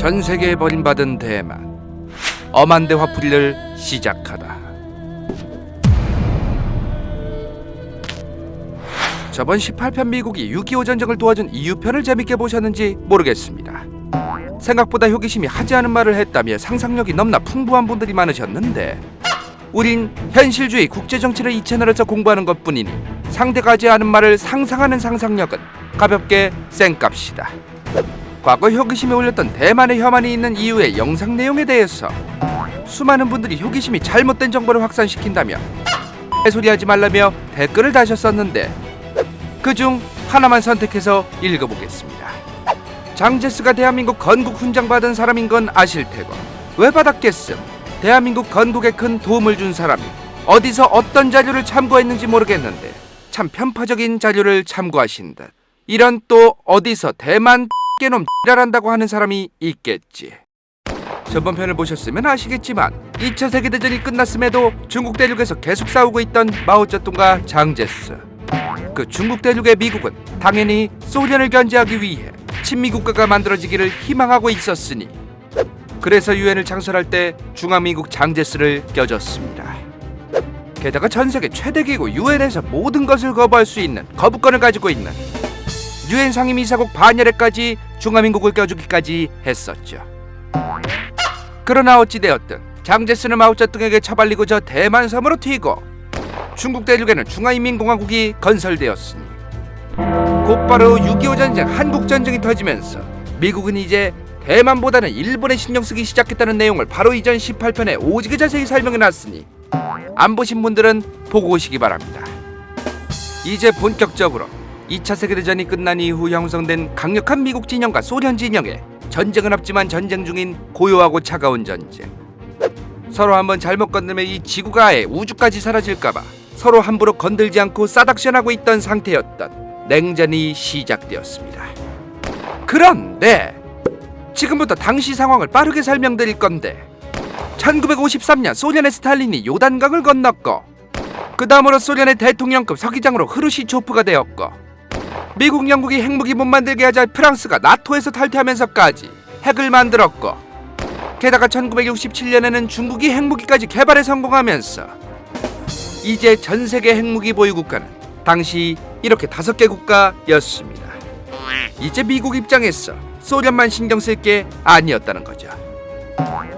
전 세계에 버림받은 대만. 엄한 대화풀이를 시작하다. 저번 18편 미국이 6.25 전쟁을 도와준 이유편을 재밌게 보셨는지 모르겠습니다. 생각보다 호기심이 하지 않은 말을 했다며 상상력이 넘나 풍부한 분들이 많으셨는데, 우린 현실주의 국제정치를 이 채널에서 공부하는 것뿐이니 상대가 하지 않은 말을 상상하는 상상력은 가볍게 쌩깝시다. 과거 호기심에 올렸던 대만의 혐한이 있는 이유의 영상 내용에 대해서 수많은 분들이 호기심이 잘못된 정보를 확산시킨다며 소리하지 말라며 댓글을 다셨었는데, 그중 하나만 선택해서 읽어보겠습니다. 장제스가 대한민국 건국 훈장 받은 사람인 건 아실 테고, 왜 받았겠음? 대한민국 건국에 큰 도움을 준 사람이 어디서 어떤 자료를 참고했는지 모르겠는데 참 편파적인 자료를 참고하신 듯. 이런 또 어디서 대만 X놈 X랄한다고 하는 사람이 있겠지. 저번 편을 보셨으면 아시겠지만 2차 세계대전이 끝났음에도 중국 대륙에서 계속 싸우고 있던 마오쩌둥과 장제스. 그 중국 대륙의 미국은 당연히 소련을 견제하기 위해 친미국가가 만들어지기를 희망하고 있었으니, 그래서 유엔을 창설할 때 중화미국 장제스를 껴줬습니다. 게다가 전세계 최대 기구 유엔에서 모든 것을 거부할 수 있는 거부권을 가지고 있는 유엔 상임이사국 반열에까지 중화민국을 껴주기까지 했었죠. 그러나 어찌되었든 장제스는 마오쩌둥에게 처발리고 저 대만 섬으로 튀고 중국 대륙에는 중화인민공화국이 건설되었으니, 곧바로 6.25 전쟁 한국전쟁이 터지면서 미국은 이제 대만보다는 일본에 신경 쓰기 시작했다는 내용을 바로 이전 18편에 오지게 자세히 설명해놨으니 안 보신 분들은 보고 오시기 바랍니다. 이제 본격적으로 2차 세계대전이 끝난 이후 형성된 강력한 미국 진영과 소련 진영에 전쟁은 없지만 전쟁 중인 고요하고 차가운 전쟁. 서로 한번 잘못 건드면 이 지구가 아예 우주까지 사라질까봐 서로 함부로 건들지 않고 싸닥션하고 있던 상태였던 냉전이 시작되었습니다. 그런데 지금부터 당시 상황을 빠르게 설명드릴 건데, 1953년 소련의 스탈린이 요단강을 건넜고, 그 다음으로 소련의 대통령급 서기장으로 흐르시초프가 되었고, 미국 영국이 핵무기 못 만들게 하자 프랑스가 나토에서 탈퇴하면서까지 핵을 만들었고, 게다가 1967년에는 중국이 핵무기까지 개발에 성공하면서 이제 전세계 핵무기 보유 국가는 당시 이렇게 5개 국가였습니다. 이제 미국 입장에서 소련만 신경 쓸 게 아니었다는 거죠.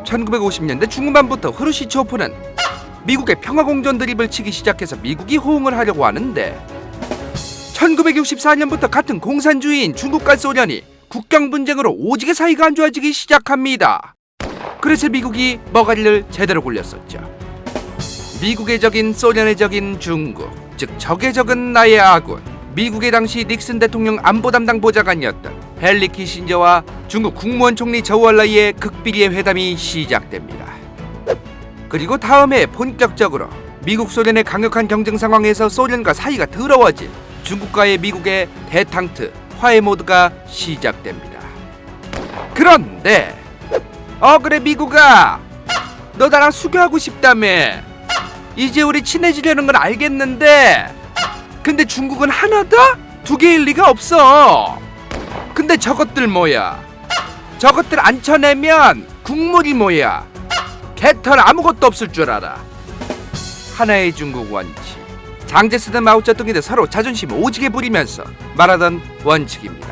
1950년대 중반부터 흐르시초프는 미국의 평화공존 드립을 치기 시작해서 미국이 호응을 하려고 하는데, 1964년부터 같은 공산주의인 중국과 소련이 국경 분쟁으로 오지게 사이가 안 좋아지기 시작합니다. 그래서 미국이 머가리를 제대로 굴렸었죠. 미국의 적인 소련의 적인 중국, 즉 적의 적은 나의 아군. 미국의 당시 닉슨 대통령 안보 담당 보좌관이었던 헨리 키신저와 중국 국무원 총리 저우얼라이의 극비리의 회담이 시작됩니다. 그리고 다음 해 본격적으로 미국 소련의 강력한 경쟁 상황에서 소련과 사이가 더러워진 중국과의 미국의 대탕트 화해 모드가 시작됩니다. 그런데 그래 미국아, 너 나랑 수교하고 싶다며. 이제 우리 친해지려는 건 알겠는데, 근데 중국은 하나다? 2개일 리가 없어. 근데 저것들 뭐야? 저것들 안 쳐내면 국물이 뭐야? 개털 아무것도 없을 줄 알아. 하나의 중국 원칙. 장제스든 마오쩌둥이든 서로 자존심 오지게 부리면서 말하던 원칙입니다.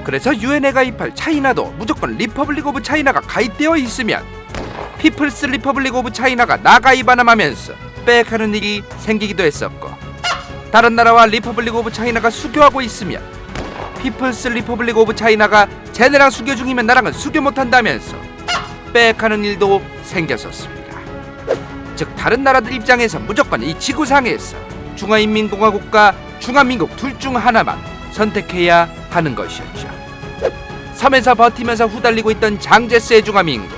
그래서 유엔에 가입할 차이나도 무조건 리퍼블릭 오브 차이나가 가입되어 있으면 피플스 리퍼블릭 오브 차이나가 나가입하남 하면서 빽하는 일이 생기기도 했었고, 다른 나라와 리퍼블릭 오브 차이나가 수교하고 있으면 피플스 리퍼블릭 오브 차이나가 쟤네랑 수교 중이면 나랑은 수교 못한다면서 빽하는 일도 생겼었습니다. 즉 다른 나라들 입장에서 무조건 이 지구상에서 중화인민공화국과 중화민국 둘 중 하나만 선택해야 하는 것이었죠. 섬에서 버티면서 후달리고 있던 장제스의 중화민국,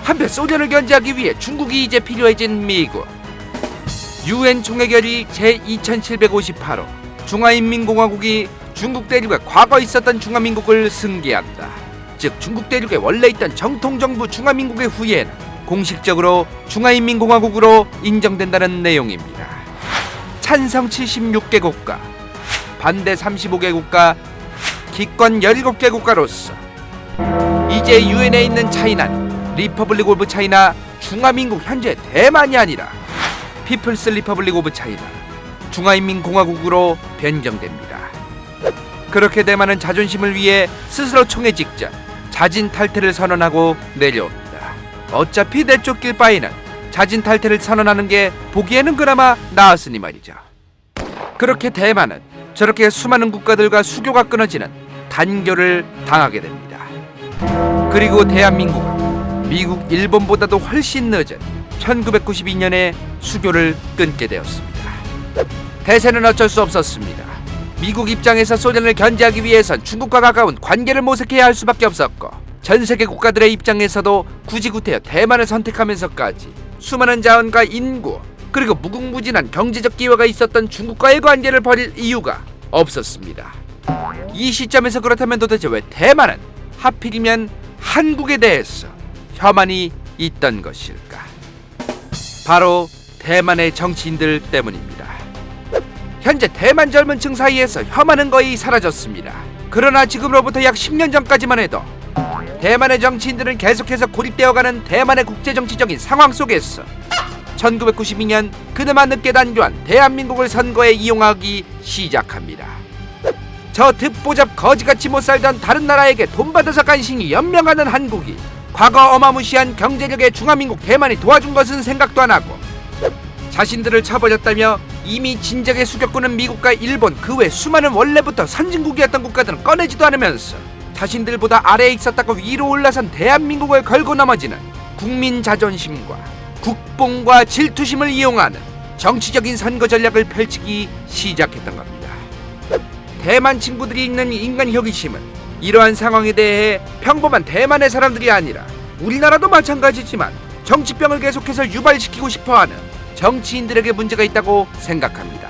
한편 소련을 견제하기 위해 중국이 이제 필요해진 미국. 유엔 총회결의 제2758호 중화인민공화국이 중국 대륙에 과거 있었던 중화민국을 승계한다. 즉 중국 대륙에 원래 있던 정통정부 중화민국의 후예는 공식적으로 중화인민공화국으로 인정된다는 내용입니다. 찬성 76개국가, 반대 35개국가, 기권 17개국가로서 이제 유엔에 있는 차이나는 리퍼블릭 오브 차이나 중화민국 현재 대만이 아니라 피플스 리퍼블릭 오브 차이나 중화인민공화국으로 변경됩니다. 그렇게 대만은 자존심을 위해 스스로 총에 직접 자진 탈퇴를 선언하고 내려옵니다. 어차피 내쫓길 바에는 자진 탈퇴를 선언하는 게 보기에는 그나마 나았으니 말이죠. 그렇게 대만은 저렇게 수많은 국가들과 수교가 끊어지는 단교를 당하게 됩니다. 그리고 대한민국은 미국, 일본보다도 훨씬 늦은 1992년에 수교를 끊게 되었습니다. 대세는 어쩔 수 없었습니다. 미국 입장에서 소련을 견제하기 위해선 중국과 가까운 관계를 모색해야 할 수밖에 없었고, 전 세계 국가들의 입장에서도 굳이 구태여 대만을 선택하면서까지 수많은 자원과 인구 그리고 무궁무진한 경제적 기회가 있었던 중국과의 관계를 벌일 이유가 없었습니다. 이 시점에서 그렇다면 도대체 왜 대만은 하필이면 한국에 대해서 혐한이 있던 것일까? 바로 대만의 정치인들 때문입니다. 현재 대만 젊은 층 사이에서 혐한은 거의 사라졌습니다. 그러나 지금으로부터 약 10년 전까지만 해도 대만의 정치인들은 계속해서 고립되어가는 대만의 국제정치적인 상황 속에서 1992년 그나마 늦게 단교한 대한민국을 선거에 이용하기 시작합니다. 저 듣보잡 거지같이 못 살던 다른 나라에게 돈 받아서 간신히 연명하는 한국이 과거 어마무시한 경제력의 중화민국 대만이 도와준 것은 생각도 안 하고, 자신들을 쳐버렸다며 이미 진작에 수격군은 미국과 일본 그 외 수많은 원래부터 선진국이었던 국가들은 꺼내지도 않으면서 자신들보다 아래에 있었다고 위로 올라선 대한민국을 걸고 넘어지는 국민 자존심과 국뽕과 질투심을 이용하는 정치적인 선거 전략을 펼치기 시작했던 겁니다. 대만 친구들이 있는 인간 호기심은 이러한 상황에 대해 평범한 대만의 사람들이 아니라 우리나라도 마찬가지지만 정치병을 계속해서 유발시키고 싶어하는 정치인들에게 문제가 있다고 생각합니다.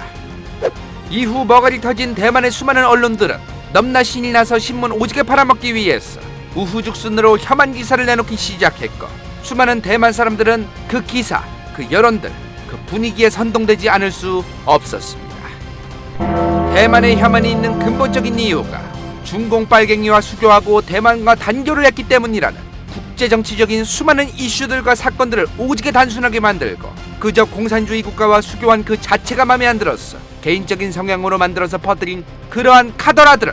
이후 머가리 터진 대만의 수많은 언론들은 넘나 신이 나서 신문 오지게 팔아먹기 위해서 우후죽순으로 혐한 기사를 내놓기 시작했고, 수많은 대만 사람들은 그 기사, 그 여론들, 그 분위기에 선동되지 않을 수 없었습니다. 대만의 혐한이 있는 근본적인 이유가 중공 빨갱이와 수교하고 대만과 단교를 했기 때문이라는 국제정치적인 수많은 이슈들과 사건들을 오지게 단순하게 만들고, 그저 공산주의 국가와 수교한 그 자체가 맘에 안 들었어 개인적인 성향으로 만들어서 퍼뜨린 그러한 카더라들은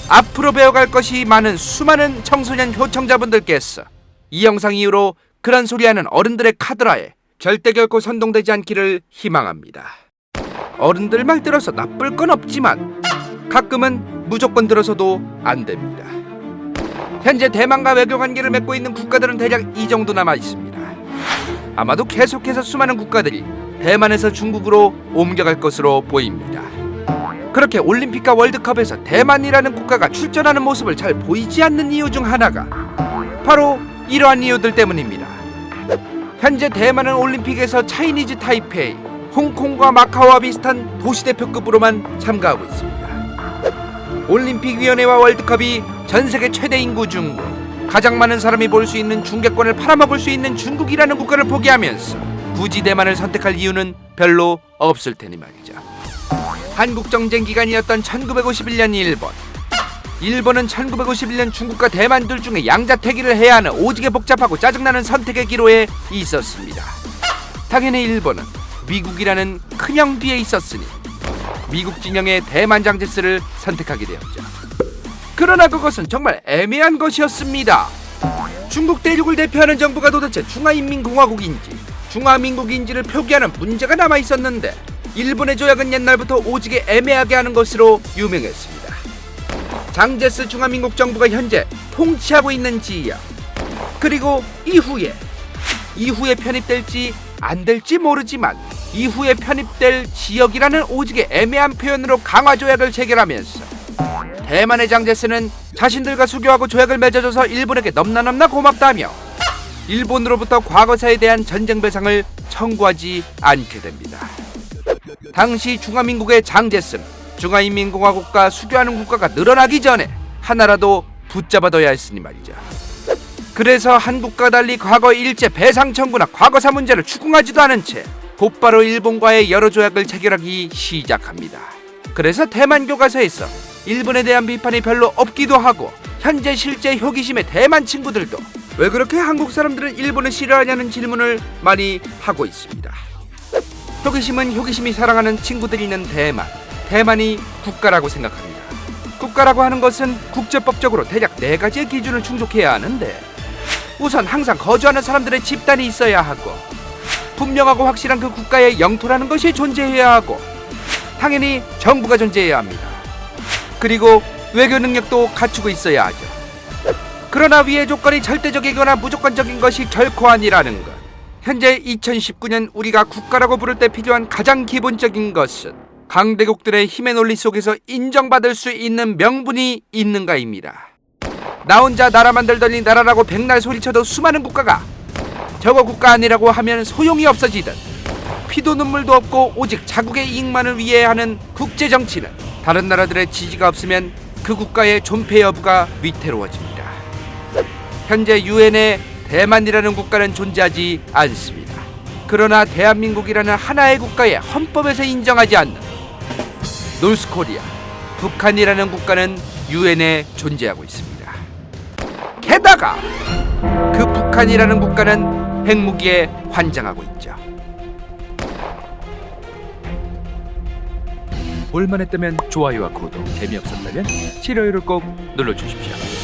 앞으로 배워갈 것이 많은 수많은 청소년 효청자분들께서 이 영상 이후로 그런 소리하는 어른들의 카드라에 절대 결코 선동되지 않기를 희망합니다. 어른들 말 들어서 나쁠 건 없지만 가끔은 무조건 들어서도 안 됩니다. 현재 대만과 외교 관계를 맺고 있는 국가들은 대략 이 정도 남아 있습니다. 아마도 계속해서 수많은 국가들이 대만에서 중국으로 옮겨갈 것으로 보입니다. 그렇게 올림픽과 월드컵에서 대만이라는 국가가 출전하는 모습을 잘 보이지 않는 이유 중 하나가 바로 이러한 이유들 때문입니다. 현재 대만은 올림픽에서 차이니즈 타이페이, 홍콩과 마카오와 비슷한 도시대표급으로만 참가하고 있습니다. 올림픽위원회와 월드컵이 전세계 최대 인구 중국, 가장 많은 사람이 볼 수 있는 중계권을 팔아먹을 수 있는 중국이라는 국가를 포기하면서 굳이 대만을 선택할 이유는 별로 없을 테니 말이죠. 한국정쟁 기간이었던 1951년 일본은 1951년 중국과 대만 둘 중에 양자택일을 해야 하는 오지게 복잡하고 짜증나는 선택의 기로에 있었습니다. 당연히 일본은 미국이라는 큰형 뒤에 있었으니 미국 진영의 대만 장제스를 선택하게 되었죠. 그러나 그것은 정말 애매한 것이었습니다. 중국 대륙을 대표하는 정부가 도대체 중화인민공화국인지 중화민국인지를 표기하는 문제가 남아있었는데, 일본의 조약은 옛날부터 오지게 애매하게 하는 것으로 유명했습니다. 장제스 중화민국 정부가 현재 통치하고 있는 지역, 그리고 이후에 편입될지 안 될지 모르지만 이후에 편입될 지역이라는 오지게 애매한 표현으로 강화조약을 체결하면서 대만의 장제스는 자신들과 수교하고 조약을 맺어줘서 일본에게 넘나 고맙다며 일본으로부터 과거사에 대한 전쟁 배상을 청구하지 않게 됩니다. 당시 중화민국의 장제스는 중화인민공화국과 수교하는 국가가 늘어나기 전에 하나라도 붙잡아둬야 했으니 말이죠. 그래서 한국과 달리 과거 일제 배상 청구나 과거사 문제를 추궁하지도 않은 채 곧바로 일본과의 여러 조약을 체결하기 시작합니다. 그래서 대만 교과서에서 일본에 대한 비판이 별로 없기도 하고 현재 실제 호기심의 대만 친구들도 왜 그렇게 한국 사람들은 일본을 싫어하냐는 질문을 많이 하고 있습니다. 호기심은 호기심이 사랑하는 친구들이 있는 대만이 국가라고 생각합니다. 국가라고 하는 것은 국제법적으로 대략 4가지의 기준을 충족해야 하는데, 우선 항상 거주하는 사람들의 집단이 있어야 하고, 분명하고 확실한 그 국가의 영토라는 것이 존재해야 하고, 당연히 정부가 존재해야 합니다. 그리고 외교 능력도 갖추고 있어야 하죠. 그러나 위의 조건이 절대적이거나 무조건적인 것이 결코 아니라는 것. 현재 2019년 우리가 국가라고 부를 때 필요한 가장 기본적인 것은 강대국들의 힘의 논리 속에서 인정받을 수 있는 명분이 있는가입니다. 나 혼자 나라 만들더니 나라라고 백날 소리쳐도 수많은 국가가 저거 국가 아니라고 하면 소용이 없어지듯, 피도 눈물도 없고 오직 자국의 이익만을 위해 하는 국제정치는 다른 나라들의 지지가 없으면 그 국가의 존폐 여부가 위태로워집니다. 현재 유엔에 대만이라는 국가는 존재하지 않습니다. 그러나 대한민국이라는 하나의 국가의 헌법에서 인정하지 않는 노스코리아, 북한이라는 국가는 유엔에 존재하고 있습니다. 게다가 그 북한이라는 국가는 핵무기에 환장하고 있죠. 볼만했다면 좋아요와 구독, 재미없었다면 싫어요를 꼭 눌러주십시오.